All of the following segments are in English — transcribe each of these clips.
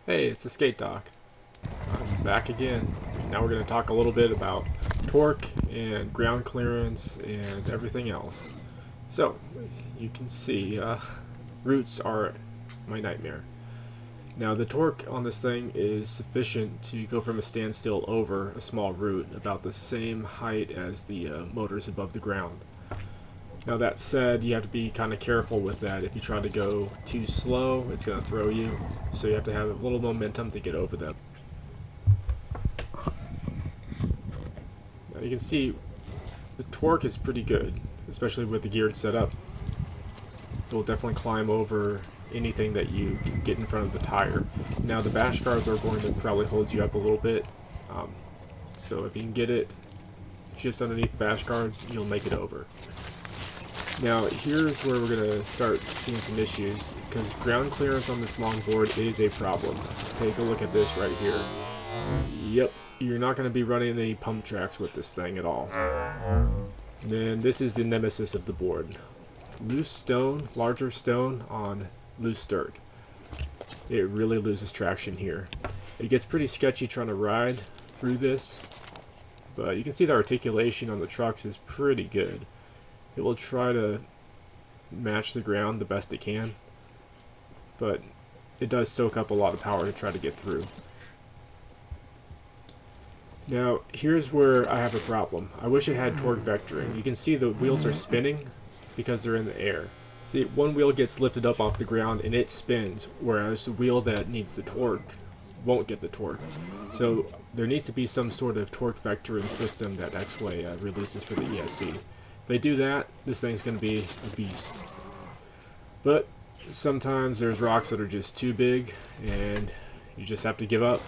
Hey, it's a skate dock. I'm back again. Now we're going to talk a little bit about torque and ground clearance and everything else. So, you can see roots are my nightmare. Now the torque on this thing is sufficient to go from a standstill over a small root about the same height as the motors above the ground. Now that said, you have to be kind of careful with that. If you try to go too slow, it's going to throw you. So you have to have a little momentum to get over them. Now you can see the torque is pretty good, especially with the geared setup. It will definitely climb over anything that you can get in front of the tire. Now the bash guards are going to probably hold you up a little bit. So if you can get it just underneath the bash guards, you'll make it over. Now here's where we're going to start seeing some issues, because ground clearance on this longboard is a problem. Take a look at this right here. Yep, you're not going to be running any pump tracks with this thing at all. Then this is the nemesis of the board. Loose stone, larger stone on loose dirt. It really loses traction here. It gets pretty sketchy trying to ride through this, but you can see the articulation on the trucks is pretty good. It will try to match the ground the best it can, but it does soak up a lot of power to try to get through. Now, here's where I have a problem. I wish it had torque vectoring. You can see the wheels are spinning because they're in the air. See, one wheel gets lifted up off the ground and it spins, whereas the wheel that needs the torque won't get the torque. So there needs to be some sort of torque vectoring system that Exway releases for the ESC. If they do that, this thing's going to be a beast. But sometimes there's rocks that are just too big, and you just have to give up,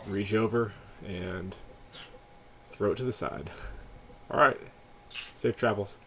reach over, and throw it to the side. Alright, safe travels.